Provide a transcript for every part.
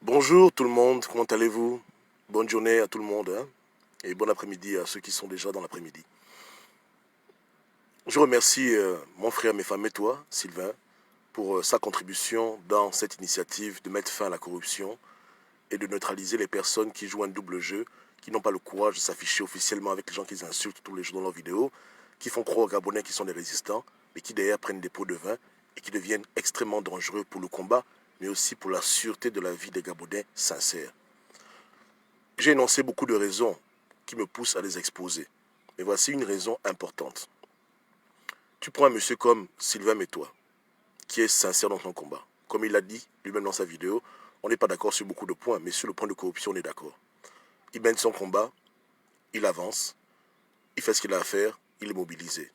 Bonjour tout le monde, comment allez-vous? Bonne journée à tout le monde hein, et bon après-midi à ceux qui sont déjà dans l'après-midi. Je remercie mon frère, mes femmes et toi, Sylvain, pour sa contribution dans cette initiative de mettre fin à la corruption et de neutraliser les personnes qui jouent un double jeu, qui n'ont pas le courage de s'afficher officiellement avec les gens qu'ils insultent tous les jours dans leurs vidéos, qui font croire aux Gabonais qu'ils sont des résistants, mais qui derrière prennent des pots de vin et qui deviennent extrêmement dangereux pour le combat, mais aussi pour la sûreté de la vie des Gabonais sincères. J'ai énoncé beaucoup de raisons qui me poussent à les exposer. Mais voici une raison importante. Tu prends un monsieur comme Sylvain Metois, qui est sincère dans son combat. Comme il l'a dit lui-même dans sa vidéo, on n'est pas d'accord sur beaucoup de points, mais sur le point de corruption, on est d'accord. Il mène son combat, il avance, il fait ce qu'il a à faire, il est mobilisé.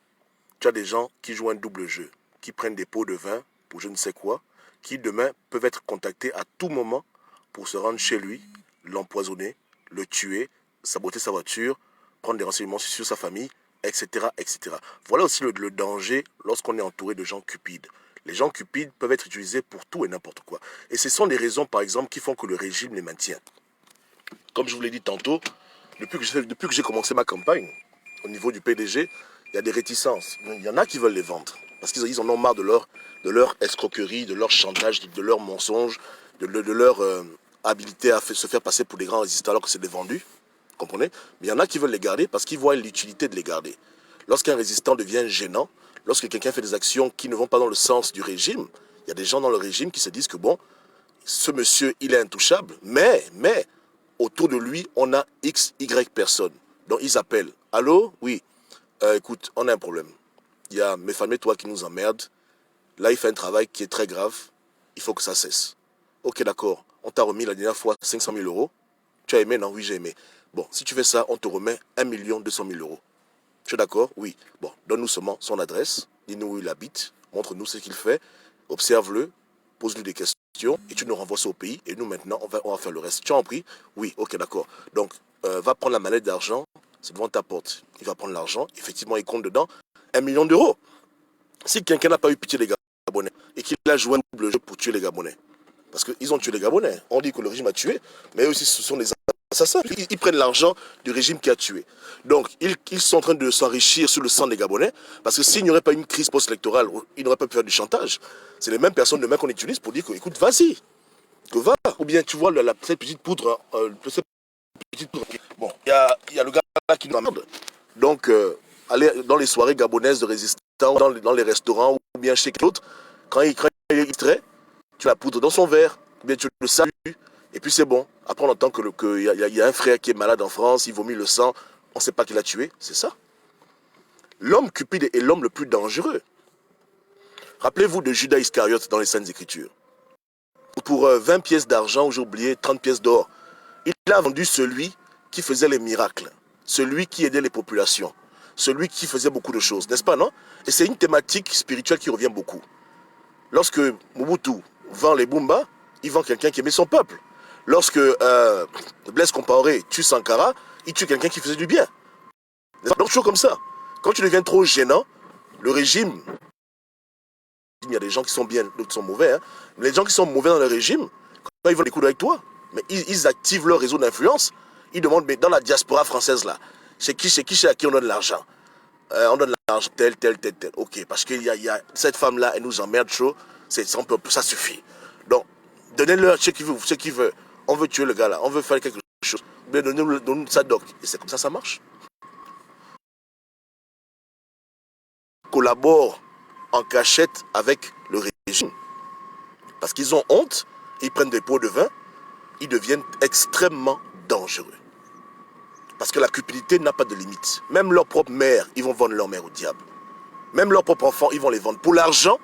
Tu as des gens qui jouent un double jeu, qui prennent des pots de vin pour je ne sais quoi, qui demain peuvent être contactés à tout moment pour se rendre chez lui, l'empoisonner, le tuer, saboter sa voiture, prendre des renseignements sur sa famille, etc. etc. Voilà aussi le danger lorsqu'on est entouré de gens cupides. Les gens cupides peuvent être utilisés pour tout et n'importe quoi. Et ce sont des raisons, par exemple, qui font que le régime les maintient. Comme je vous l'ai dit tantôt, depuis que j'ai commencé ma campagne, au niveau du PDG, il y a des réticences. Il y en a qui veulent les vendre. Parce qu'ils en ont marre de leur escroquerie, de leur chantage, de leurs mensonges, de leur habilité à se faire passer pour des grands résistants alors que c'est des vendus. Vous comprenez? Mais il y en a qui veulent les garder parce qu'ils voient l'utilité de les garder. Lorsqu'un résistant devient gênant, lorsque quelqu'un fait des actions qui ne vont pas dans le sens du régime, il y a des gens dans le régime qui se disent que bon, ce monsieur, il est intouchable, mais, autour de lui, on a X, Y personnes. Donc ils appellent. Allô? Oui. Écoute, on a un problème. Il y a mes familles, toi, qui nous emmerdent. Là, il fait un travail qui est très grave. Il faut que ça cesse. Ok, d'accord. On t'a remis la dernière fois 500 000 euros. Tu as aimé? Non, oui, j'ai aimé. Bon, si tu fais ça, on te remet 1 200 000 euros. Tu es d'accord? Oui. Bon, donne-nous seulement son adresse. Dis-nous où il habite. Montre-nous ce qu'il fait. Observe-le. Pose-lui des questions. Et tu nous renvoies ça au pays. Et nous, maintenant, on va faire le reste. Tu as compris? Oui, ok, d'accord. Donc, va prendre la mallette d'argent. C'est devant ta porte. Il va prendre l'argent. Effectivement, il compte dedans 1 million d'euros. Si quelqu'un n'a pas eu pitié des Gabonais et qu'il a joué un double jeu pour tuer les Gabonais, parce qu'ils ont tué les Gabonais, on dit que le régime a tué, mais eux aussi ce sont des assassins. Ils prennent l'argent du régime qui a tué. Donc ils sont en train de s'enrichir sur le sang des Gabonais, parce que s'il n'y aurait pas une crise post-électorale, ils n'auraient pas pu faire du chantage. C'est les mêmes personnes demain qu'on utilise pour dire que, écoute, vas-y, que va. Ou bien tu vois cette petite poudre, bon, il y a le gars là qui nous emmerde. Donc, aller dans les soirées gabonaises de résistants, dans les restaurants ou bien chez l'autre, quand il est extrait, tu la poudres dans son verre, ou bien tu le salues, et puis c'est bon. Après, on entend qu'il y a un frère qui est malade en France, il vomit le sang, on ne sait pas qui l'a tué, c'est ça. L'homme cupide est l'homme le plus dangereux. Rappelez-vous de Judas Iscariote dans les Saintes Écritures. Pour 20 pièces d'argent, ou j'ai oublié 30 pièces d'or, il a vendu celui qui faisait les miracles, celui qui aidait les populations, celui qui faisait beaucoup de choses, n'est-ce pas, non? Et c'est une thématique spirituelle qui revient beaucoup. Lorsque Mobutu vend les Bumba, il vend quelqu'un qui aimait son peuple. Lorsque Blaise Compaoré tue Sankara, il tue quelqu'un qui faisait du bien. Donc toujours comme ça. Quand tu deviens trop gênant, le régime, il y a des gens qui sont bien, d'autres qui sont mauvais, hein, mais les gens qui sont mauvais dans le régime, quand ils veulent des coups avec toi, mais ils activent leur réseau d'influence, ils demandent, mais dans la diaspora française là, chez qui à qui on donne l'argent? On donne l'argent tel. Ok, parce qu'il y a cette femme-là, elle nous emmerde chaud, ça suffit. Donc, donnez-leur ce qu'il veut. On veut tuer le gars là, on veut faire quelque chose. Mais donnez-nous ça doc. Et c'est comme ça marche. Collabore en cachette avec le régime. Parce qu'ils ont honte, ils prennent des pots de vin, ils deviennent extrêmement dangereux. Parce que la cupidité n'a pas de limite. Même leur propre mère, ils vont vendre leur mère au diable. Même leurs propres enfants, ils vont les vendre. Pour l'argent,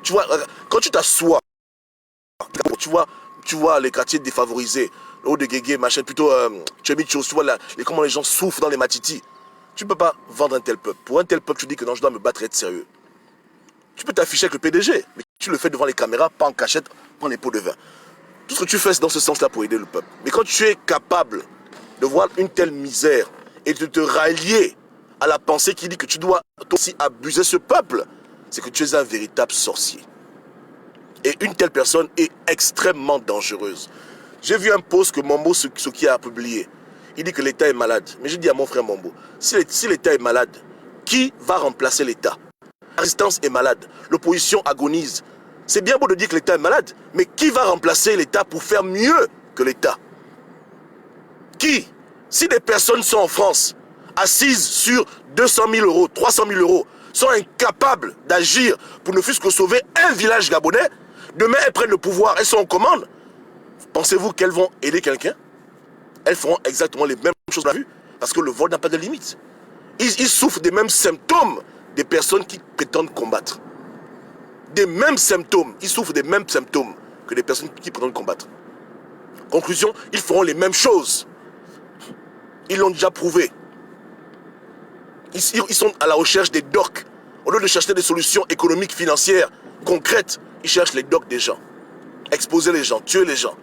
tu vois, quand tu t'assois, tu vois les quartiers défavorisés, le haut de Guégué, machin, plutôt Tchemichos, tu vois comment les gens souffrent dans les matitis. Tu ne peux pas vendre un tel peuple. Pour un tel peuple, tu dis que non, je dois me battre et être sérieux. Tu peux t'afficher avec le PDG, mais tu le fais devant les caméras, pas en cachette, prends les pots de vin. Tout ce que tu fais, c'est dans ce sens-là pour aider le peuple. Mais quand tu es capable de voir une telle misère et de te rallier à la pensée qui dit que tu dois aussi abuser ce peuple, c'est que tu es un véritable sorcier. Et une telle personne est extrêmement dangereuse. J'ai vu un post que Mambo Soki a publié. Il dit que l'État est malade. Mais je dis à mon frère Mambo, si l'État est malade, qui va remplacer l'État? La résistance est malade, l'opposition agonise. C'est bien beau de dire que l'État est malade, mais qui va remplacer l'État pour faire mieux que l'État? Qui? Si des personnes sont en France, assises sur 200 000 euros, 300 000 euros, sont incapables d'agir pour ne fût-ce que sauver un village gabonais, demain elles prennent le pouvoir, elles sont en commande. Pensez-vous qu'elles vont aider quelqu'un? Elles feront exactement les mêmes choses qu'on a vues, parce que le vol n'a pas de limite. Ils souffrent des mêmes symptômes des personnes qui prétendent combattre. Des mêmes symptômes, ils souffrent des mêmes symptômes que des personnes qui prétendent combattre. Conclusion, ils feront les mêmes choses. Ils l'ont déjà prouvé. Ils sont à la recherche des docs. Au lieu de chercher des solutions économiques, financières, concrètes, ils cherchent les docs des gens. Exposer les gens, tuer les gens.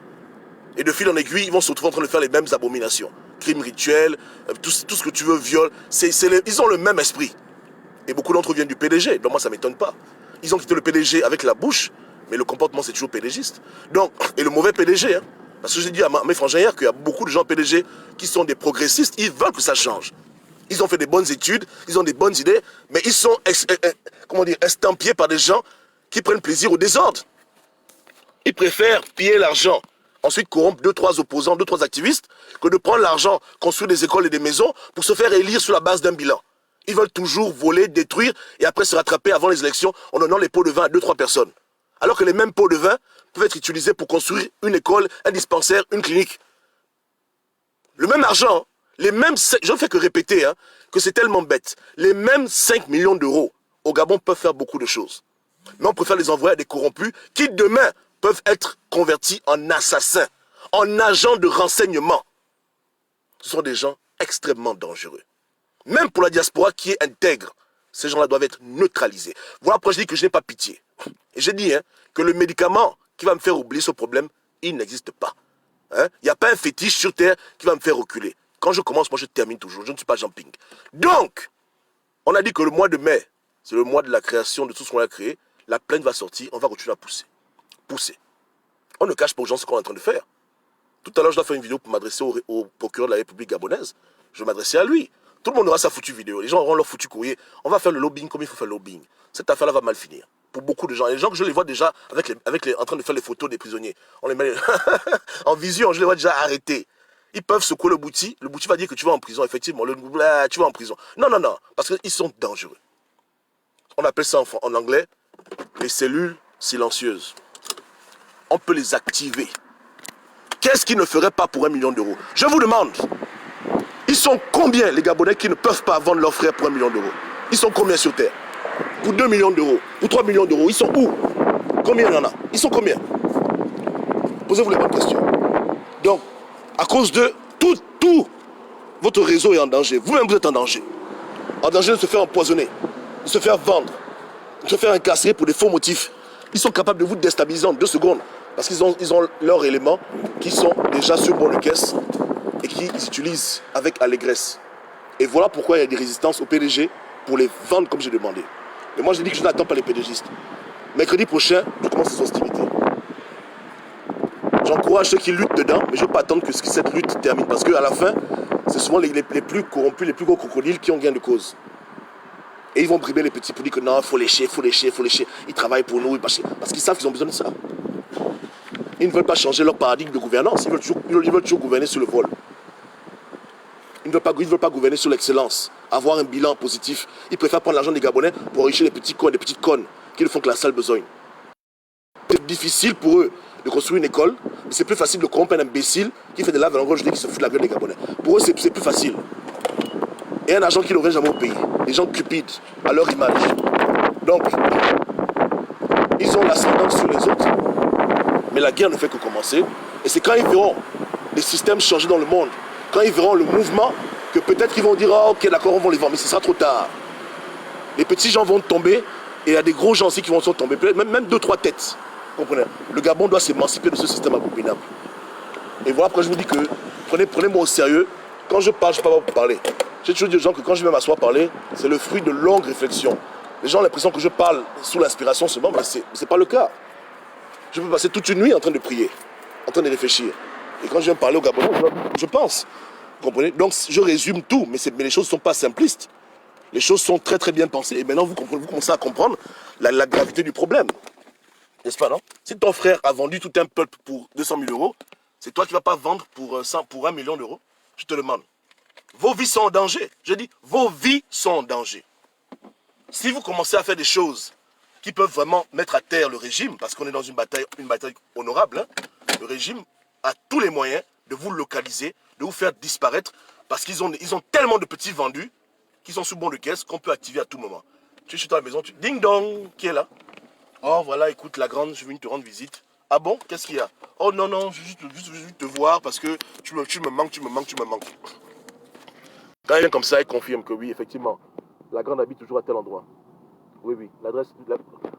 Et de fil en aiguille, ils vont se retrouver en train de faire les mêmes abominations. Crimes rituels, tout ce que tu veux, viol. Ils ont le même esprit. Et beaucoup d'entre eux viennent du PDG. Donc moi, ça ne m'étonne pas. Ils ont quitté le PDG avec la bouche, mais le comportement, c'est toujours PDGiste. Donc, et le mauvais PDG, hein. Parce que j'ai dit à mes frangins hier qu'il y a beaucoup de gens PDG qui sont des progressistes, ils veulent que ça change. Ils ont fait des bonnes études, ils ont des bonnes idées, mais ils sont estampillés par des gens qui prennent plaisir au désordre. Ils préfèrent piller l'argent, ensuite corrompre 2-3 opposants, 2-3 activistes, que de prendre l'argent, construire des écoles et des maisons pour se faire élire sur la base d'un bilan. Ils veulent toujours voler, détruire et après se rattraper avant les élections en donnant les pots de vin à 2-3 personnes. Alors que les mêmes pots de vin peuvent être utilisés pour construire une école, un dispensaire, une clinique. Le même argent, je ne fais que répéter que c'est tellement bête. Les mêmes 5 millions d'euros au Gabon peuvent faire beaucoup de choses. Mais on préfère les envoyer à des corrompus qui demain peuvent être convertis en assassins, en agents de renseignement. Ce sont des gens extrêmement dangereux. Même pour la diaspora qui est intègre, ces gens-là doivent être neutralisés. Voilà pourquoi je dis que je n'ai pas pitié. Et j'ai dit que le médicament qui va me faire oublier ce problème, il n'existe pas. Il n'y a pas un fétiche sur Terre qui va me faire reculer. Quand je commence, moi je termine toujours. Je ne suis pas jumping. Donc, on a dit que le mois de mai, c'est le mois de la création de tout ce qu'on a créé. La plainte va sortir, on va continuer à pousser. Pousser. On ne cache pas aux gens ce qu'on est en train de faire. Tout à l'heure, je dois faire une vidéo pour m'adresser au procureur de la République gabonaise. Je vais m'adresser à lui. Tout le monde aura sa foutue vidéo. Les gens auront leur foutu courrier. On va faire le lobbying comme il faut faire le lobbying. Cette affaire-là va mal finir. Pour beaucoup de gens. Et les gens que je les vois déjà en train de faire les photos des prisonniers. On les met en vision, je les vois déjà arrêtés. Ils peuvent secouer le bouti. Le bouti va dire que tu vas en prison. Effectivement, tu vas en prison. Non, non, non. Parce qu'ils sont dangereux. On appelle ça en anglais les cellules silencieuses. On peut les activer. Qu'est-ce qu'ils ne feraient pas pour 1 million d'euros? Je vous demande. Ils sont combien les Gabonais qui ne peuvent pas vendre leurs frères pour 1 million d'euros? Ils sont combien sur Terre? Pour 2 millions d'euros, pour 3 millions d'euros, ils sont où? Combien il y en a? Ils sont combien? Posez-vous les bonnes questions. Donc, à cause de tout votre réseau est en danger. Vous-même, vous êtes en danger. En danger de se faire empoisonner, de se faire vendre, de se faire incarcérer pour des faux motifs. Ils sont capables de vous déstabiliser en 2 secondes parce qu'ils ont leurs éléments qui sont déjà sur bon de caisse et qu'ils utilisent avec allégresse. Et voilà pourquoi il y a des résistances au PDG pour les vendre comme j'ai demandé. Mais moi je dis que je n'attends pas les PDGistes. Mercredi prochain, je commence les hostilités. J'encourage ceux qui luttent dedans, mais je ne veux pas attendre que cette lutte termine. Parce qu'à la fin, c'est souvent les plus corrompus, les plus gros crocodiles qui ont gain de cause. Et ils vont briber les petits pour dire que non, il faut lécher, il faut lécher, il faut lécher. Ils travaillent pour nous, parce qu'ils savent qu'ils ont besoin de ça. Ils ne veulent pas changer leur paradigme de gouvernance. Ils veulent toujours gouverner sur le vol. Ils ne veulent pas gouverner sur l'excellence, avoir un bilan positif. Ils préfèrent prendre l'argent des Gabonais pour enrichir les petits cons, des petites connes qui ne font que la sale besogne. C'est difficile pour eux de construire une école, mais c'est plus facile de corrompre un imbécile qui fait de la je dis qui se fout de la gueule des Gabonais. Pour eux, c'est plus facile. Et un argent qui ne revient jamais au pays. Les gens cupides, à leur image. Donc, ils ont l'ascendance sur les autres. Mais la guerre ne fait que commencer. Et c'est quand ils verront les systèmes changer dans le monde, quand ils verront le mouvement, que peut-être qu'ils vont dire ah, ok d'accord on va les vendre, mais ce sera trop tard. Les petits gens vont tomber et il y a des gros gens aussi qui vont tomber, même 2-3 têtes. Comprenez? Le Gabon doit s'émanciper de ce système abominable. Et voilà pourquoi je vous dis que prenez-moi au sérieux. Quand je parle, je ne peux pas vous parler. J'ai toujours dit aux gens que quand je vais m'asseoir parler, c'est le fruit de longues réflexions. Les gens ont l'impression que je parle sous l'inspiration seulement, mais ce n'est pas le cas. Je peux passer toute une nuit en train de prier, en train de réfléchir. Et quand je viens parler aux Gabonais, je pense. Vous comprenez? Donc je résume tout, mais les choses ne sont pas simplistes. Les choses sont très très bien pensées. Et maintenant, vous commencez à comprendre la gravité du problème. N'est-ce pas, non? Si ton frère a vendu tout un peuple pour 200 000 euros, c'est toi qui ne vas pas vendre pour 1 million d'euros? Je te demande. Vos vies sont en danger. Je dis, vos vies sont en danger. Si vous commencez à faire des choses qui peuvent vraiment mettre à terre le régime, parce qu'on est dans une bataille honorable, hein, le régime a tous les moyens de vous localiser, de vous faire disparaître, parce qu'ils ont tellement de petits vendus qui sont sous bon de caisse qu'on peut activer à tout moment. Tu es chez toi à la maison, ding dong, qui est là? Oh voilà, écoute la grande, je viens te rendre visite. Ah bon, qu'est-ce qu'il y a? Oh non, non, je veux juste te voir parce que tu me manques. Quand il vient comme ça, il confirme que oui, effectivement, la grande habite toujours à tel endroit. Oui, l'adresse...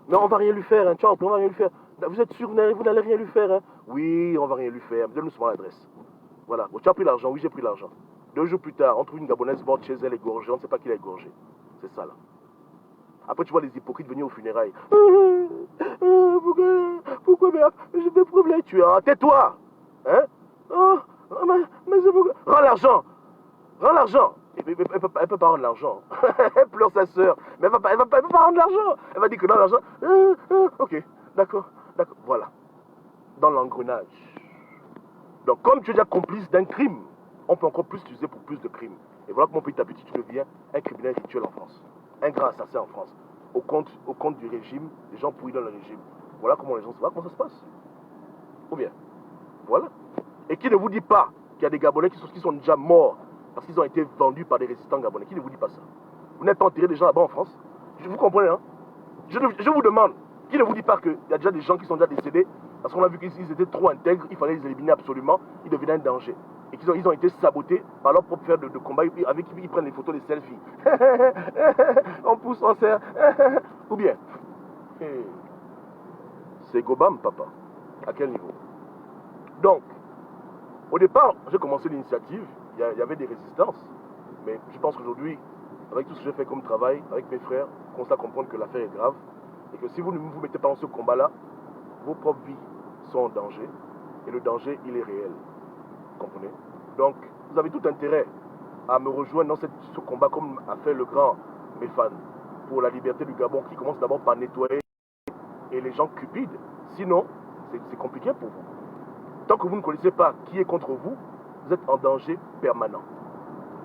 Mais on va rien lui faire, hein, ciao, on va rien lui faire. Vous êtes sûr, vous n'allez rien lui faire, hein? Oui, on va rien lui faire, donne-nous seulement l'adresse. Voilà, bon, tu as pris l'argent, oui, j'ai pris l'argent. 2 jours plus tard, on trouve une Gabonaise morte chez elle, égorgée, on ne sait pas qui l'a égorgée. C'est ça, là. Après, tu vois les hypocrites venir aux funérailles. Pourquoi, mais j'ai des problèmes. Tu es, tais-toi. Hein? Oh, mais c'est pourquoi. Rends l'argent. Rends l'argent. Elle peut pas rendre l'argent. Elle pleure sa soeur. Mais elle va pas rendre l'argent. Elle va dire que dans l'argent. Ok, d'accord. Voilà. Dans l'engrenage. Donc, comme tu es déjà complice d'un crime, on peut encore plus t'utiliser pour plus de crimes. Et voilà comment petit à petit tu deviens un criminel rituel en France. Un grand assassin en France. Au compte du régime, les gens pourris dans le régime. Voilà comment comment ça se passe. Ou bien, voilà. Et qui ne vous dit pas qu'il y a des Gabonais qui sont déjà morts parce qu'ils ont été vendus par des résistants gabonais? Qui ne vous dit pas ça? Vous n'êtes pas enterré des gens là-bas en France? Vous comprenez, hein? Je vous demande, qui ne vous dit pas qu'il y a déjà des gens qui sont déjà décédés parce qu'on a vu qu'ils étaient trop intègres, il fallait les éliminer absolument, ils devenaient un danger. Et qu'ils ont été sabotés par leur propre frère de combat avec qui ils prennent des photos, des selfies. On pousse, on serre. Ou bien, c'est Gobam, papa. À quel niveau? Donc, au départ, j'ai commencé l'initiative, il y avait des résistances. Mais je pense qu'aujourd'hui, avec tout ce que j'ai fait comme travail, avec mes frères, on commence à comprendre que l'affaire est grave. Et que si vous ne vous mettez pas dans ce combat-là, vos propres vies sont en danger. Et le danger, il est réel. Vous comprenez? Donc, vous avez tout intérêt à me rejoindre dans ce combat comme a fait le grand Méfan pour la liberté du Gabon, qui commence d'abord par nettoyer et les gens cupides. Sinon, c'est compliqué pour vous. Tant que vous ne connaissez pas qui est contre vous, vous êtes en danger permanent.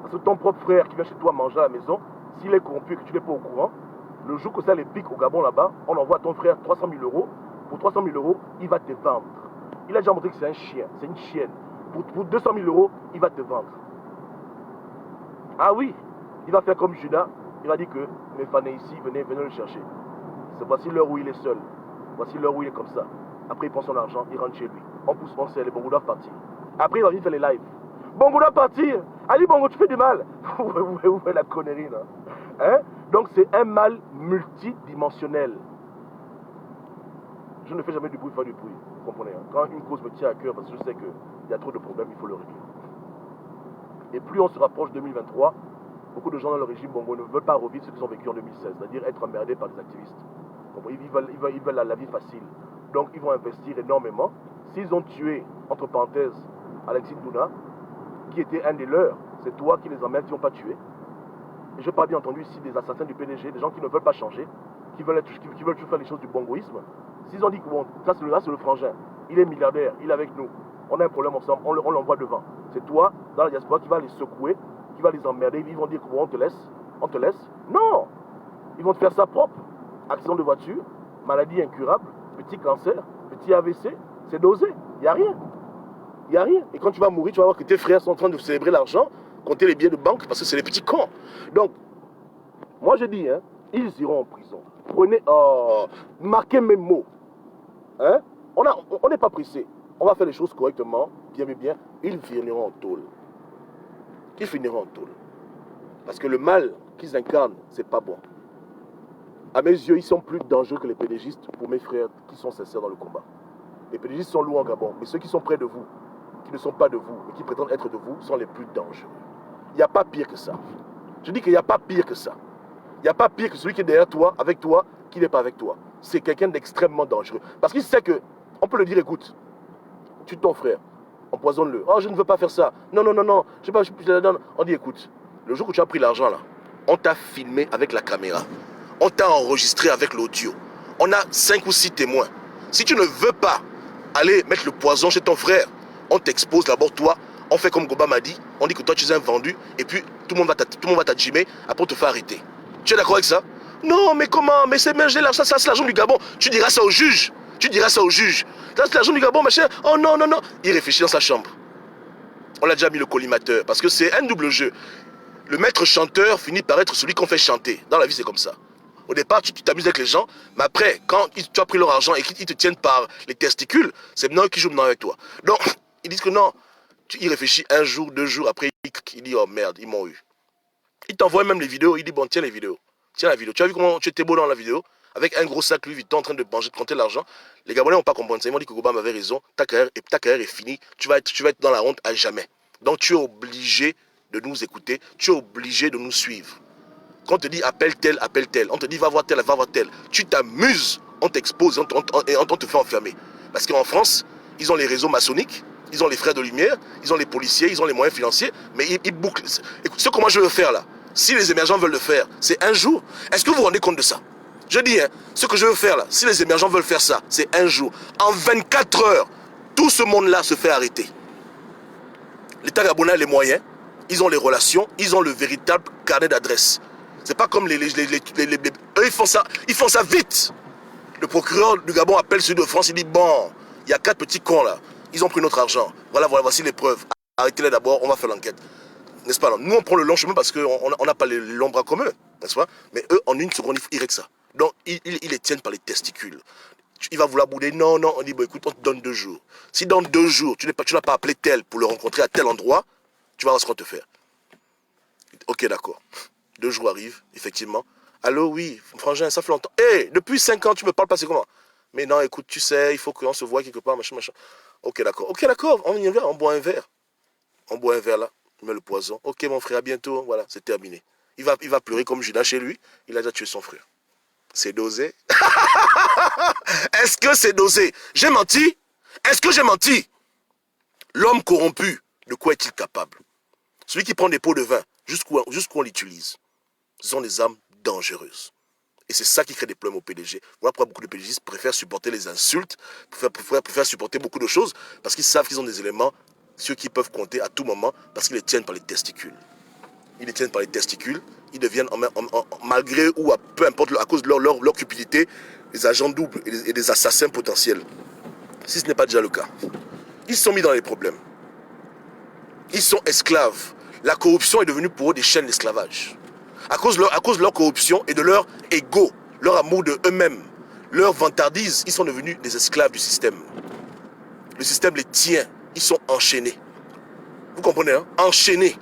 Parce que ton propre frère qui vient chez toi manger à la maison, s'il est corrompu et que tu n'es pas au courant, le jour que ça les pique au Gabon là-bas, on envoie à ton frère 300 000 euros. Pour 300 000 euros, il va te vendre. Il a déjà montré que c'est un chien, c'est une chienne. Pour 200 000 euros, il va te vendre. Ah oui, il va faire comme Judas. Il va dire que mes fans ici, venez le chercher. Voici l'heure où il est seul. Voici l'heure où il est comme ça. Après, il prend son argent, il rentre chez lui. On pousse, on serre, les Bongo doivent partir. Après, il va venir faire les lives. Bongo doit partir. Ali Bongo, tu fais du mal. Vous faites la connerie, là. Hein? Donc, c'est un mal multidimensionnel. Je ne fais jamais du bruit, faire du bruit. Vous comprenez, hein? Quand une cause me tient à cœur, parce que je sais qu'il y a trop de problèmes, il faut le régler. Et plus on se rapproche de 2023, beaucoup de gens dans le régime Bongo ne veulent pas revivre ce qu'ils ont vécu en 2016, c'est-à-dire être emmerdés par des activistes. Ils veulent la vie facile. Donc ils vont investir énormément. S'ils ont tué, entre parenthèses, Alexis Douna, qui était un des leurs, c'est toi qui les emmènes, qui n'ont pas tué. Et je parle bien entendu ici des assassins du PDG, des gens qui ne veulent pas changer, qui veulent toujours faire les choses du bongoïsme. S'ils ont dit que bon, ça c'est le frangin, il est milliardaire, il est avec nous, on a un problème ensemble, on l'envoie devant. C'est toi, dans la diaspora, qui va les secouer, qui va les emmerder, ils vont dire que bon, on te laisse. Non! Ils vont te faire ça propre. Accident de voiture, maladie incurable, petit cancer, petit AVC, c'est dosé, il n'y a rien. Il n'y a rien. Et quand tu vas mourir, tu vas voir que tes frères sont en train de célébrer l'argent, compter les billets de banque, parce que c'est les petits cons. Donc, moi je dis, hein, ils iront en prison. Prenez, marquez mes mots. Hein? On n'est pas pressé. On va faire les choses correctement, bien. Ils finiront en tôle. Ils finiront en tôle. Parce que le mal qu'ils incarnent, c'est pas bon. À mes yeux, ils sont plus dangereux que les pédégistes pour mes frères qui sont sincères dans le combat. Les pédégistes sont lourds en Gabon, mais ceux qui sont près de vous, qui ne sont pas de vous, et qui prétendent être de vous, sont les plus dangereux. Il n'y a pas pire que ça. Je dis qu'il n'y a pas pire que ça. Il n'y a pas pire que celui qui est derrière toi, avec toi, qui n'est pas avec toi. C'est quelqu'un d'extrêmement dangereux. Parce qu'il sait que, on peut le dire, écoute, tue ton frère, empoisonne-le. Oh, je ne veux pas faire ça. Non, non, non, non. Je sais pas, non. On dit, écoute, le jour où tu as pris l'argent là, on t'a filmé avec la caméra. On t'a enregistré avec l'audio. On a 5 ou 6 témoins. Si tu ne veux pas aller mettre le poison chez ton frère, on t'expose d'abord toi. On fait comme Goba m'a dit. On dit que toi tu es un vendu. Et puis tout le monde va t'adjimer. Après on te fait arrêter. Tu es d'accord avec ça? Non, mais comment? Mais c'est ça, c'est l'argent du Gabon. Tu diras ça au juge. Tu diras ça au juge. Ça c'est l'argent du Gabon, machin. Oh non, non, non. Il réfléchit dans sa chambre. On l'a déjà mis le collimateur. Parce que c'est un double jeu. Le maître chanteur finit par être celui qu'on fait chanter. Dans la vie, c'est comme ça. Au départ, tu t'amuses avec les gens, mais après, quand tu as pris leur argent et qu'ils te tiennent par les testicules, c'est maintenant qu'ils jouent maintenant avec toi. Donc, ils disent que non. Il réfléchit 1 jour, 2 jours, après, il dit, oh merde, ils m'ont eu. Il t'envoie même les vidéos, il dit, bon, tiens les vidéos. Tiens la vidéo. Tu as vu comment tu étais beau dans la vidéo? Avec un gros sac Louis Vuitton en train de manger, de compter l'argent. Les Gabonais n'ont pas compris ça. Ils m'ont dit que Goba m'avait raison. Ta carrière est finie. Tu vas être dans la honte à jamais. Donc, tu es obligé de nous écouter. Tu es obligé de nous suivre. Quand on te dit appelle tel, on te dit va voir tel, va voir tel. Tu t'amuses, on t'expose et on te fait enfermer. Parce qu'en France, ils ont les réseaux maçonniques, ils ont les frères de lumière, ils ont les policiers, ils ont les moyens financiers, mais ils bouclent. Écoute, ce que moi je veux faire là, si les émergents veulent le faire, c'est un jour. Est-ce que vous vous rendez compte de ça? Je dis, hein, ce que je veux faire là, si les émergents veulent faire ça, c'est un jour. En 24 heures, tout ce monde-là se fait arrêter. L'État gabonais a les moyens, ils ont les relations, ils ont le véritable carnet d'adresse. C'est pas comme eux, ils font ça vite. Le procureur du Gabon appelle celui de France, il dit bon, il y a 4 petits cons là, ils ont pris notre argent. Voilà, voici les preuves. Arrêtez-les d'abord, on va faire l'enquête. N'est-ce pas? Nous on prend le long chemin parce qu'on n'a pas les longs bras comme eux, n'est-ce pas? Mais eux, en 1 seconde, ils règlent ça. Donc ils les tiennent par les testicules. Il va vouloir bouder. Non, non, on dit bon écoute, on te donne 2 jours. Si dans 2 jours, tu n'as pas appelé tel pour le rencontrer à tel endroit, tu vas voir ce qu'on te fait. Ok, d'accord. 2 jours arrivent, effectivement. Allô, oui, frangin, ça fait longtemps. Hé, depuis 5 ans, tu me parles pas, c'est comment? Mais non, écoute, tu sais, il faut qu'on se voit quelque part, machin, machin. Ok, d'accord, on y va, on boit un verre. On boit un verre là, on met le poison. Ok, mon frère, à bientôt, voilà, c'est terminé. Il va pleurer comme Judas chez lui, il a déjà tué son frère. C'est dosé. Est-ce que c'est dosé? J'ai menti? Est-ce que j'ai menti? L'homme corrompu, de quoi est-il capable? Celui qui prend des pots de vin, jusqu'où on l'utilise. Ce sont des armes dangereuses. Et c'est ça qui crée des problèmes au PDG. Voilà pourquoi beaucoup de PDG préfèrent supporter les insultes, préfèrent supporter beaucoup de choses, parce qu'ils savent qu'ils ont des éléments sur qui peuvent compter à tout moment, parce qu'ils les tiennent par les testicules. Ils les tiennent par les testicules, ils deviennent, malgré ou peu importe, à cause de leur cupidité, des agents doubles et des assassins potentiels. Si ce n'est pas déjà le cas. Ils sont mis dans les problèmes. Ils sont esclaves. La corruption est devenue pour eux des chaînes d'esclavage. À cause de leur corruption et de leur ego, leur amour de eux-mêmes, leur vantardise, ils sont devenus des esclaves du système. Le système les tient, ils sont enchaînés. Vous comprenez, hein? Enchaînés.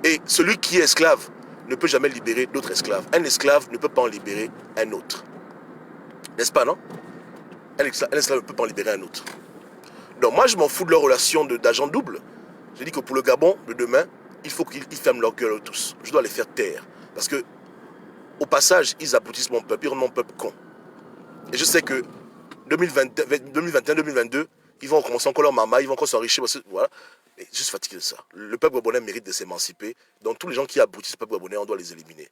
Et celui qui est esclave ne peut jamais libérer d'autres esclaves. Un esclave ne peut pas en libérer un autre. N'est-ce pas, non? Un esclave ne peut pas en libérer un autre. Donc moi, je m'en fous de leur relation d'agent double. Je dis que pour le Gabon de demain, il faut qu'ils ferment leur gueule tous. Je dois les faire taire. Parce que, au passage, ils aboutissent mon peuple, ils rendent mon peuple con. Et je sais que 2021-2022, ils vont commencer encore leur mama, ils vont encore s'enrichir. Voilà. Et je suis fatigué de ça. Le peuple gabonais mérite de s'émanciper. Donc tous les gens qui aboutissent au peuple gabonais, on doit les éliminer.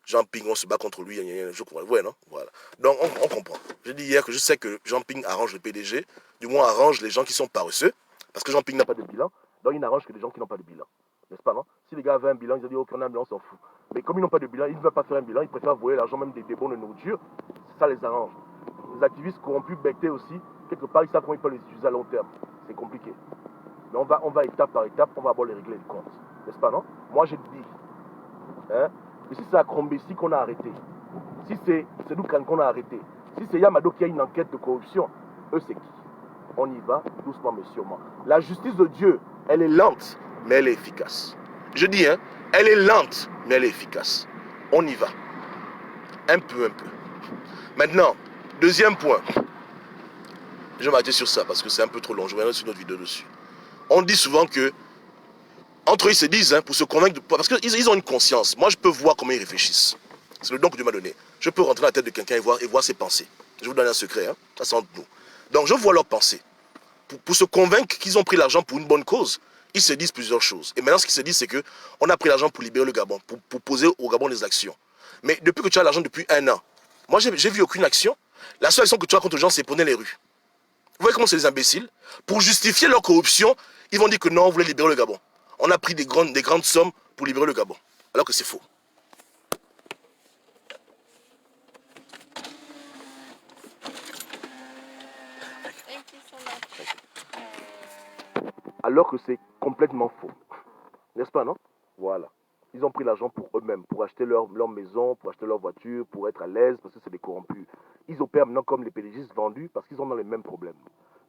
Jean Ping, on se bat contre lui, je crois. Ouais, non? Voilà. Donc on comprend. J'ai dit hier que je sais que Jean Ping arrange le PDG, du moins arrange les gens qui sont paresseux, parce que Jean Ping n'a pas de bilan, donc il n'arrange que les gens qui n'ont pas de bilan. N'est-ce pas, non? Si les gars avaient un bilan, ils ont dit ok, on a un bilan, on s'en fout. Mais comme ils n'ont pas de bilan, ils ne veulent pas faire un bilan, ils préfèrent voler l'argent même des bons de nourriture, ça les arrange. Les activistes corrompus, bectés aussi, quelque part, ils savent comment ils peuvent les utiliser à long terme. C'est compliqué. Mais on va étape par étape, on va d'abord les régler le compte. N'est-ce pas, non? Moi, je te dis, hein, que si c'est à Krombessi qu'on a arrêté, si c'est Doukan qu'on a arrêté, si c'est Yamado qui a une enquête de corruption, eux, c'est qui? On y va, doucement mais sûrement. La justice de Dieu, elle est lente, mais elle est efficace. Je dis, hein, elle est lente, mais elle est efficace. On y va. Un peu. Maintenant, deuxième point. Je vais m'arrêter sur ça parce que c'est un peu trop long. Je reviendrai sur notre vidéo dessus. On dit souvent que, entre eux, ils se disent, hein, pour se convaincre, parce qu'ils ont une conscience. Moi, je peux voir comment ils réfléchissent. C'est le don que Dieu m'a donné. Je peux rentrer dans la tête de quelqu'un et voir ses pensées. Je vais vous donner un secret, hein, ça c'est entre nous. Donc, je vois leurs pensées. pour se convaincre qu'ils ont pris l'argent pour une bonne cause, ils se disent plusieurs choses. Et maintenant, ce qu'ils se disent, c'est qu'on a pris l'argent pour libérer le Gabon, pour poser au Gabon des actions. Mais depuis que tu as l'argent depuis 1 an, moi, j'ai vu aucune action. La seule action que tu as contre les gens, c'est prôner les rues. Vous voyez comment c'est des imbéciles? Pour justifier leur corruption, ils vont dire que non, on voulait libérer le Gabon. On a pris des grandes sommes pour libérer le Gabon. Alors que c'est faux. Alors que c'est complètement faux. N'est-ce pas, non? Voilà. Ils ont pris l'argent pour eux-mêmes, pour acheter leur maison, pour acheter leur voiture, pour être à l'aise, parce que c'est des corrompus. Ils opèrent maintenant comme les pédégistes vendus, parce qu'ils ont dans les mêmes problèmes.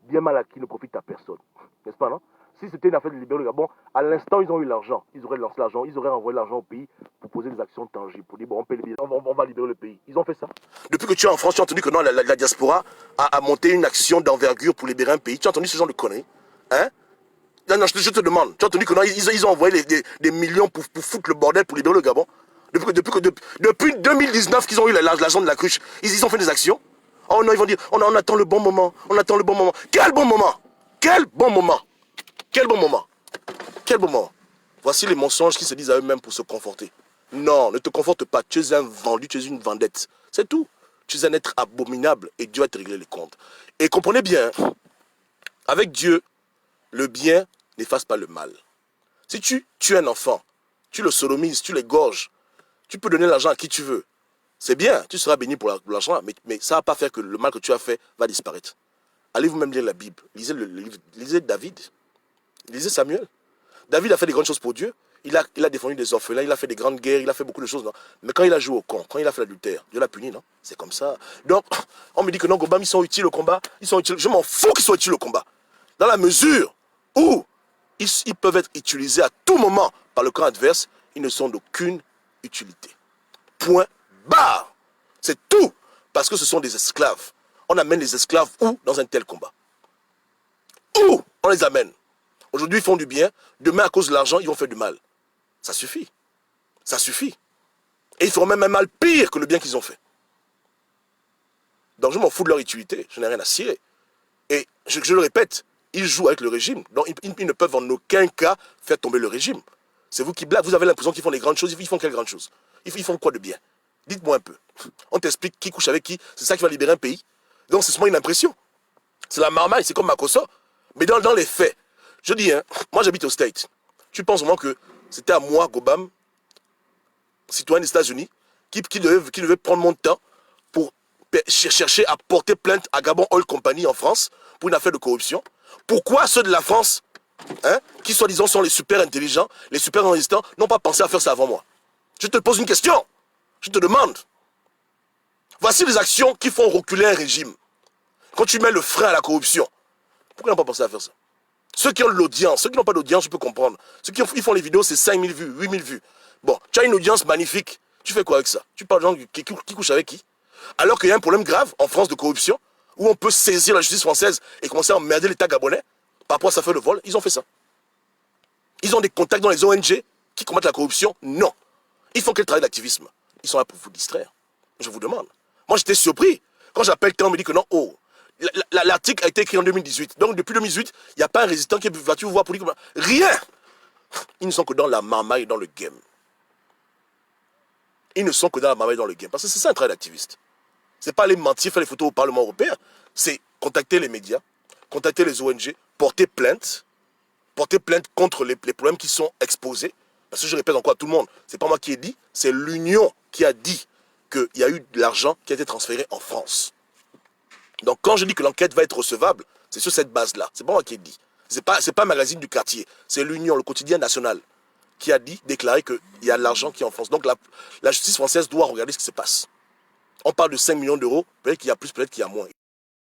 Bien mal acquis ne profite à personne. N'est-ce pas, non? Si c'était une affaire de libérer le Gabon, à l'instant, ils ont eu l'argent. Ils auraient lancé l'argent, ils auraient envoyé l'argent au pays pour poser des actions tangibles, pour dire, bon, on paye les billets, on va libérer le pays. Ils ont fait ça. Depuis que tu es en France, tu as entendu que non, la diaspora a monté une action d'envergure pour libérer un pays. Tu as entendu ce genre de conneries? Hein? Non, je te demande. Tu as entendu que non, ils ont envoyé des millions pour foutre le bordel pour libérer le Gabon. Depuis 2019 qu'ils ont eu l'argent de la cruche, ils ont fait des actions. Oh non, ils vont dire, on attend le bon moment, on attend le bon moment. Quel bon moment? Quel bon moment? Quel bon moment? Quel bon moment? Voici les mensonges qui se disent à eux-mêmes pour se conforter. Non, ne te conforte pas. Tu es un vendu, tu es une vendette. C'est tout. Tu es un être abominable et Dieu va te régler les comptes. Et comprenez bien, avec Dieu, le bien n'efface pas le mal. Si tu tues un enfant, tu le sodomises, tu l'égorges, tu peux donner l'argent à qui tu veux. C'est bien, tu seras béni pour l'argent, mais ça ne va pas faire que le mal que tu as fait va disparaître. Allez vous-même lire la Bible. Lisez David. Lisez Samuel. David a fait des grandes choses pour Dieu. Il a défendu des orphelins, il a fait des grandes guerres, il a fait beaucoup de choses. Non? Mais quand il a joué au con, quand il a fait l'adultère, Dieu l'a puni, non? C'est comme ça. Donc, on me dit que non, Gobam, ils sont utiles au combat. Ils sont utiles. Je m'en fous qu'ils soient utiles au combat. Dans la mesure où ils peuvent être utilisés à tout moment par le camp adverse, ils ne sont d'aucune utilité. Point barre. C'est tout. Parce que ce sont des esclaves. On amène les esclaves où dans un tel combat? Où on les amène? Aujourd'hui, ils font du bien. Demain, à cause de l'argent, ils vont faire du mal. Ça suffit. Ça suffit. Et ils feront même un mal pire que le bien qu'ils ont fait. Donc, je m'en fous de leur utilité. Je n'ai rien à cirer. Et je le répète, ils jouent avec le régime. Donc, ils ne peuvent en aucun cas faire tomber le régime. C'est vous qui blaguez. Vous avez l'impression qu'ils font des grandes choses. Ils font quelles grandes choses? Ils font quoi de bien? Dites-moi un peu. On t'explique qui couche avec qui. C'est ça qui va libérer un pays. Donc, c'est seulement une impression. C'est la marmaille. C'est comme Makossa. Mais dans les faits, je dis, hein, moi j'habite aux States. Tu penses vraiment que c'était à moi, Gobam, citoyen des États-Unis, qui devait prendre mon temps pour chercher à porter plainte à Gabon Oil Company en France pour une affaire de corruption? Pourquoi ceux de la France, hein, qui soi-disant sont les super intelligents, les super résistants, n'ont pas pensé à faire ça avant moi? Je te pose une question. Je te demande. Voici les actions qui font reculer un régime. Quand tu mets le frein à la corruption, pourquoi ils n'ont pas pensé à faire ça? Ceux qui ont de l'audience, ceux qui n'ont pas d'audience, je peux comprendre. Ceux qui font les vidéos, c'est 5000 vues, 8000 vues. Bon, tu as une audience magnifique. Tu fais quoi avec ça? Tu parles de gens qui couchent avec qui? Alors qu'il y a un problème grave en France de corruption, où on peut saisir la justice française et commencer à emmerder l'État gabonais par rapport à sa feuille de vol. Ils ont fait ça. Ils ont des contacts dans les ONG qui combattent la corruption? Non. Ils font quel travail d'activisme? Ils sont là pour vous distraire. Je vous demande. Moi, j'étais surpris. Quand j'appelle quelqu'un, on me dit que non, oh, l'article a été écrit en 2018. Donc, depuis 2018, il n'y a pas un résistant qui va tu voir pour dire rien. Ils ne sont que dans la marmaille, dans le game. Ils ne sont que dans la marmaille, dans le game. Parce que c'est ça un travail d'activiste. Ce n'est pas aller mentir, faire les photos au Parlement européen. C'est contacter les médias, contacter les ONG, porter plainte contre les problèmes qui sont exposés. Parce que je répète encore à tout le monde, ce n'est pas moi qui ai dit, c'est l'Union qui a dit qu'il y a eu de l'argent qui a été transféré en France. Donc quand je dis que l'enquête va être recevable, c'est sur cette base-là. C'est pas moi qui ai dit. C'est pas un magazine du quartier. C'est l'Union, le quotidien national, qui a déclaré qu'il y a de l'argent qui est en France. Donc la justice française doit regarder ce qui se passe. On parle de 5 millions d'euros, peut-être qu'il y a plus, peut-être qu'il y a moins.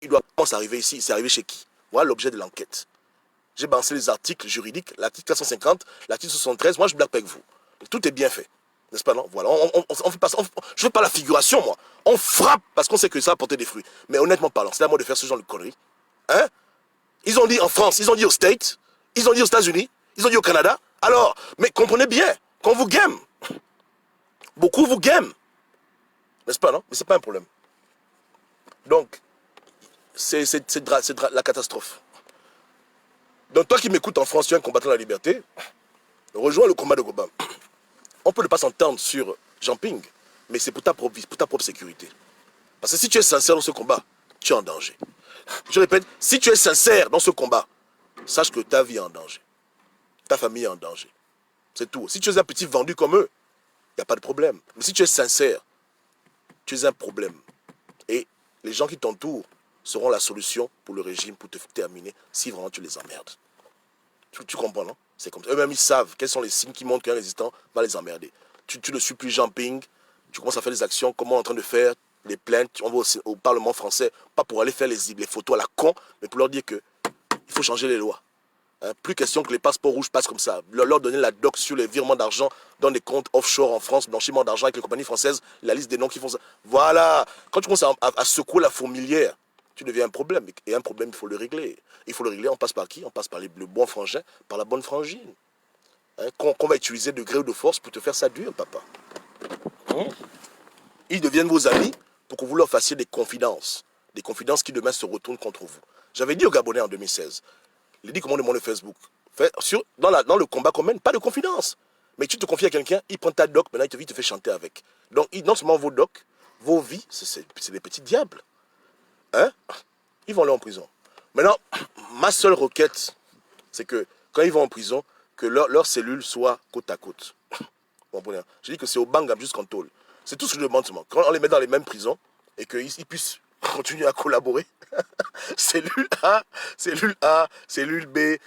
Il doit penser arriver ici, c'est arrivé chez qui? Voilà l'objet de l'enquête. J'ai balancé les articles juridiques, l'article 450, l'article 73, moi je blague pas avec vous. Tout est bien fait. N'est-ce pas, non? Voilà, on fait pas ça. Je ne fais pas la figuration, moi. On frappe parce qu'on sait que ça a porté des fruits. Mais honnêtement parlant, c'est à moi de faire ce genre de conneries. Hein? Ils ont dit en France, ils ont dit aux States, ils ont dit aux États-Unis, ils ont dit au Canada. Alors, mais comprenez bien, qu'on vous game. Beaucoup vous game. N'est-ce pas, non? Mais c'est pas un problème. Donc, c'est la catastrophe. Donc toi qui m'écoutes en France, tu es un combattant de la liberté, rejoins le combat de Goba. On peut ne pas s'entendre sur Jean-Ping, mais c'est pour ta propre vie, pour ta propre sécurité. Parce que si tu es sincère dans ce combat, tu es en danger. Je répète, si tu es sincère dans ce combat, sache que ta vie est en danger. Ta famille est en danger. C'est tout. Si tu es un petit vendu comme eux, il n'y a pas de problème. Mais si tu es sincère, tu es un problème. Et les gens qui t'entourent seront la solution pour le régime, pour te terminer, si vraiment tu les emmerdes. Tu comprends, non? C'est comme ça. Eux-mêmes, ils savent quels sont les signes qui montrent qu'un résistant va les emmerder. Tu ne suis plus Jean-Ping, tu commences à faire des actions, comme on est en train de faire, des plaintes, on va au Parlement français, pas pour aller faire les photos à la con, mais pour leur dire que il faut changer les lois. Hein, plus question que les passeports rouges passent comme ça. Leur donner la doc sur les virements d'argent dans des comptes offshore en France, blanchiment d'argent avec les compagnies françaises, la liste des noms qui font ça. Voilà. Quand tu commences à secouer la fourmilière, tu deviens un problème. Et un problème, il faut le régler. Il faut le régler, on passe par qui? On passe par le bon frangin, par la bonne frangine. Hein, qu'on va utiliser de gré ou de force pour te faire ça dur, papa. Hein? Ils deviennent vos amis pour que vous leur fassiez des confidences. Des confidences qui demain se retournent contre vous. J'avais dit aux Gabonais en 2016, il dit comment demande le Facebook. Dans le combat qu'on mène, pas de confidence. Mais tu te confies à quelqu'un, il prend ta doc, maintenant il te fait chanter avec. Donc non seulement vos docs, vos vies, c'est des petits diables. Hein? Ils vont aller en prison. Maintenant, ma seule requête, c'est que quand ils vont en prison, que leurs cellules soient côte à côte. Je dis que c'est au Bangam jusqu'en tôle. C'est tout ce que je demande seulement. Quand on les met dans les mêmes prisons et qu'ils puissent continuer à collaborer, cellule A, cellule A, cellule B,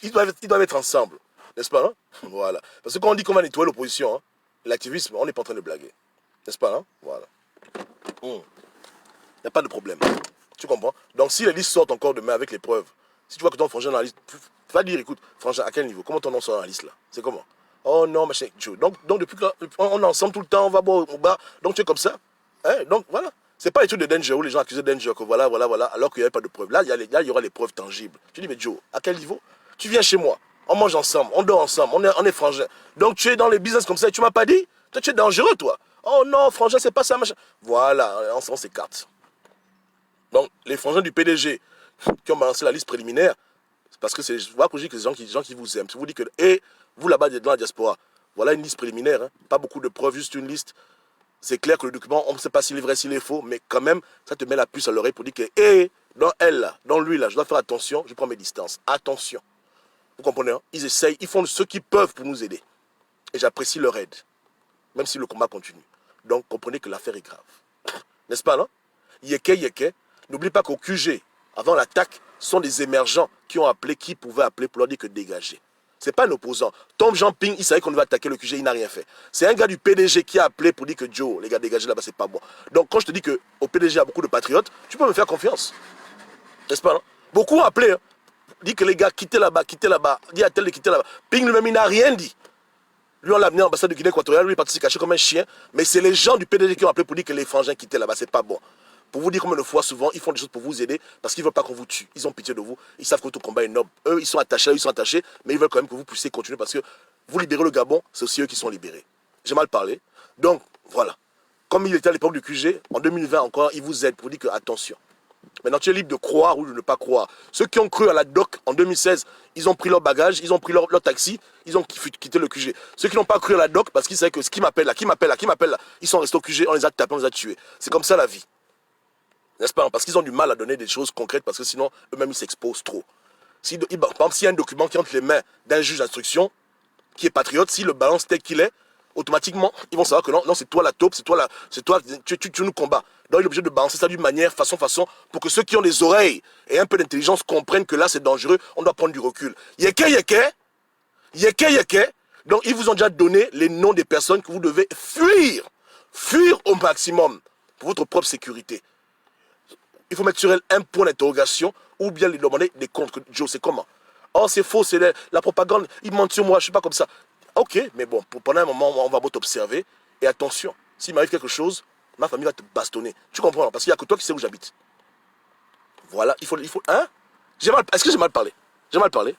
ils doivent être ensemble. N'est-ce pas, hein? Voilà. Parce que quand on dit qu'on va nettoyer l'opposition, hein, l'activisme, on n'est pas en train de blaguer. N'est-ce pas, hein? Voilà. Il n'y a pas de problème. Tu comprends? Donc si les listes sortent encore demain avec les preuves, si tu vois que ton frangin dans la liste, va dire, écoute, frangin, à quel niveau? Comment ton nom sort dans la liste là? C'est comment? Oh non, machin. Donc depuis qu'on est ensemble tout le temps, on va boire au bar, donc tu es comme ça. Hein? Donc voilà. C'est pas les trucs de danger où les gens accusent danger que voilà, alors qu'il n'y avait pas de preuves. Là, il y aura les preuves tangibles. Tu dis, mais Joe, à quel niveau? Tu viens chez moi, on mange ensemble, on dort ensemble, on est frangin. Donc tu es dans les business comme ça et tu m'as pas dit? Toi, tu es dangereux, toi. Oh non, frangin, c'est pas ça, machin. Voilà, on s'écarte. Donc, les frangins du PDG qui ont balancé la liste préliminaire, parce que c'est, voilà que je dis que les gens qui vous aiment. Si vous dites que, et vous là-bas dans la diaspora, voilà une liste préliminaire, hein, pas beaucoup de preuves, juste une liste. C'est clair que le document, on ne sait pas s'il est vrai, s'il est faux, mais quand même, ça te met la puce à l'oreille pour dire que, dans elle, là, dans lui, là, je dois faire attention, je prends mes distances. Attention. Vous comprenez, hein? Ils essayent, ils font ce qu'ils peuvent pour nous aider. Et j'apprécie leur aide, même si le combat continue. Donc, comprenez que l'affaire est grave. N'est-ce pas, non? Yeke, n'oublie pas qu'au QG, avant l'attaque, sont des émergents qui ont appelé, qui pouvaient appeler pour leur dire que dégager. Ce n'est pas un opposant. Tom Jean-Ping, il savait qu'on devait attaquer le QG, il n'a rien fait. C'est un gars du PDG qui a appelé pour dire que Joe, les gars, dégagez là-bas, c'est pas bon. Donc quand je te dis qu'au PDG, il y a beaucoup de patriotes, tu peux me faire confiance. N'est-ce pas, non? Beaucoup ont appelé, hein. Dit que les gars, quittez là-bas, dit à tel de quitter là-bas. Ping lui-même, il n'a rien dit. Lui, on l'a amené à l'ambassade de Guinée équatoriale, lui, il est parti se cacher comme un chien. Mais c'est les gens du PDG qui ont appelé pour dire que les frangins quittaient là-bas, c'est pas bon. Pour vous dire combien de fois, souvent, ils font des choses pour vous aider parce qu'ils ne veulent pas qu'on vous tue. Ils ont pitié de vous. Ils savent que votre combat est noble. Eux, ils sont attachés, mais ils veulent quand même que vous puissiez continuer parce que vous libérez le Gabon, c'est aussi eux qui sont libérés. J'ai mal parlé. Donc, voilà. Comme il était à l'époque du QG, en 2020 encore, ils vous aident pour dire que, attention. Maintenant, tu es libre de croire ou de ne pas croire. Ceux qui ont cru à la DOC en 2016, ils ont pris leur bagage, ils ont pris leur taxi, ils ont quitté le QG. Ceux qui n'ont pas cru à la DOC, parce qu'ils savaient que ce qui m'appelle là, ils sont restés au QG, on les a tapés, on les a tués. C'est comme ça la vie. N'est-ce pas? Parce qu'ils ont du mal à donner des choses concrètes, parce que sinon, eux-mêmes, ils s'exposent trop. Par exemple, s'il y a un document qui est entre les mains d'un juge d'instruction, qui est patriote, s'il le balance tel qu'il est, automatiquement, ils vont savoir que non, c'est toi la taupe, c'est toi, tu nous combats. Donc il est obligé de balancer ça d'une manière, façon, pour que ceux qui ont des oreilles et un peu d'intelligence comprennent que là c'est dangereux, on doit prendre du recul. Yeke. Donc ils vous ont déjà donné les noms des personnes que vous devez fuir au maximum pour votre propre sécurité. Il faut mettre sur elle un point d'interrogation ou bien lui demander des comptes. Joe, c'est comment? Oh, c'est faux, c'est la propagande, ils mentent sur moi, je ne suis pas comme ça. Ok, mais bon, pendant un moment, on va t'observer. Et attention, s'il m'arrive quelque chose, ma famille va te bastonner. Tu comprends? Parce qu'il n'y a que toi qui sais où j'habite. Voilà, il faut, hein? Est-ce que j'ai mal parlé? J'ai mal parlé?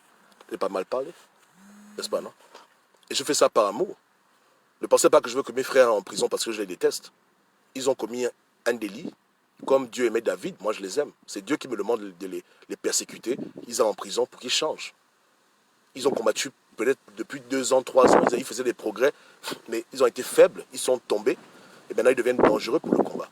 J'ai pas mal parlé. N'est-ce pas, non? Et je fais ça par amour. Ne pensez pas que je veux que mes frères en prison parce que je les déteste. Ils ont commis un délit. Comme Dieu aimait David, moi je les aime. C'est Dieu qui me demande de les persécuter. Ils sont en prison pour qu'ils changent. Ils ont combattu peut-être depuis 2 ans, 3 ans, ils faisaient des progrès, mais ils ont été faibles, ils sont tombés, et maintenant ils deviennent dangereux pour le combat.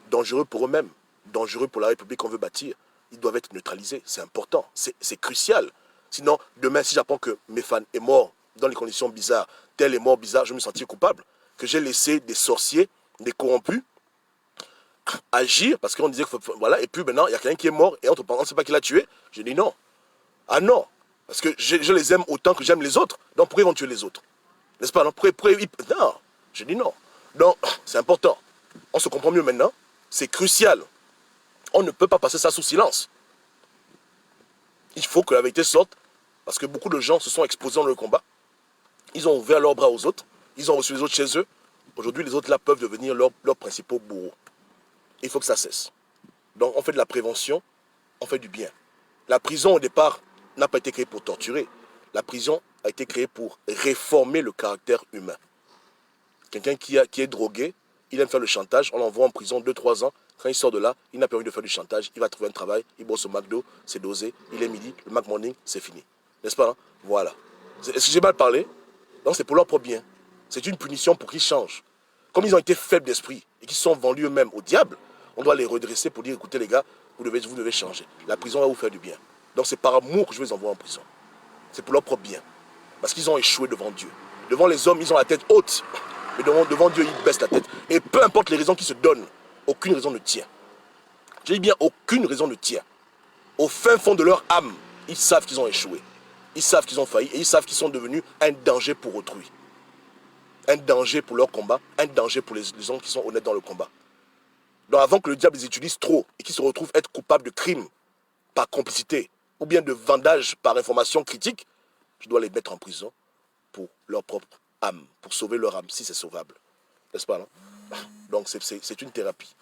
Dangereux pour eux-mêmes, dangereux pour la République qu'on veut bâtir. Ils doivent être neutralisés, c'est important, c'est crucial. Sinon, demain, si j'apprends que Mefan est mort dans les conditions bizarres, tel est mort bizarre, je me sentir coupable, que j'ai laissé des sorciers, des corrompus, agir, parce qu'on disait que voilà, et puis maintenant, il y a quelqu'un qui est mort, et on ne sait pas qui l'a tué. Je dis non. Ah non, parce que je les aime autant que j'aime les autres, donc pourquoi ils vont tuer les autres? N'est-ce pas? Non, non, je dis non. Donc, c'est important. On se comprend mieux maintenant, c'est crucial. On ne peut pas passer ça sous silence. Il faut que la vérité sorte, parce que beaucoup de gens se sont exposés dans le combat. Ils ont ouvert leurs bras aux autres, ils ont reçu les autres chez eux. Aujourd'hui, les autres là peuvent devenir leurs principaux bourreaux. Il faut que ça cesse. Donc, on fait de la prévention, on fait du bien. La prison, au départ, n'a pas été créée pour torturer. La prison a été créée pour réformer le caractère humain. Quelqu'un qui est drogué, il aime faire le chantage, on l'envoie en prison 2-3 ans. Quand il sort de là, il n'a pas envie de faire du chantage, il va trouver un travail, il bosse au McDo, c'est dosé, il est midi, le Mac Morning, c'est fini. N'est-ce pas? Hein? Voilà. Est-ce que j'ai mal parlé? Donc c'est pour leur propre bien. C'est une punition pour qu'ils changent. Comme ils ont été faibles d'esprit et qu'ils sont vendus eux-mêmes au diable, on doit les redresser pour dire, écoutez les gars, vous devez changer. La prison va vous faire du bien. Donc c'est par amour que je les envoie en prison. C'est pour leur propre bien. Parce qu'ils ont échoué devant Dieu. Devant les hommes, ils ont la tête haute. Mais devant Dieu, ils baissent la tête. Et peu importe les raisons qu'ils se donnent, aucune raison ne tient. Je dis bien, aucune raison ne tient. Au fin fond de leur âme, ils savent qu'ils ont échoué. Ils savent qu'ils ont failli et ils savent qu'ils sont devenus un danger pour autrui. Un danger pour leur combat, un danger pour les gens qui sont honnêtes dans le combat. Donc avant que le diable les utilise trop et qu'ils se retrouvent être coupables de crimes par complicité ou bien de vendage par information critique, je dois les mettre en prison pour leur propre âme, pour sauver leur âme, si c'est sauvable. N'est-ce pas, non? Donc c'est une thérapie.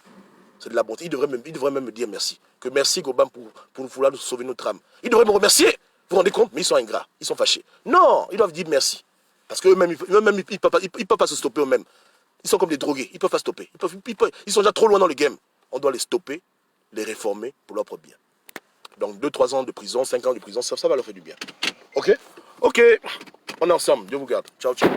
C'est de la bonté. Il devrait même me dire merci. Que merci Goban pour vouloir nous sauver notre âme. Ils devraient me remercier. Vous vous rendez compte? Mais ils sont ingrats, ils sont fâchés. Non, ils doivent dire merci. Parce qu'eux-mêmes, ils ne peuvent pas se stopper eux-mêmes. Ils sont comme des drogués, ils ne peuvent pas stopper. Ils sont déjà trop loin dans le game. On doit les stopper, les réformer pour leur propre bien. Donc 2-3 ans de prison, 5 ans de prison, ça va leur faire du bien. Ok? Ok, on est ensemble. Dieu vous garde. Ciao, ciao.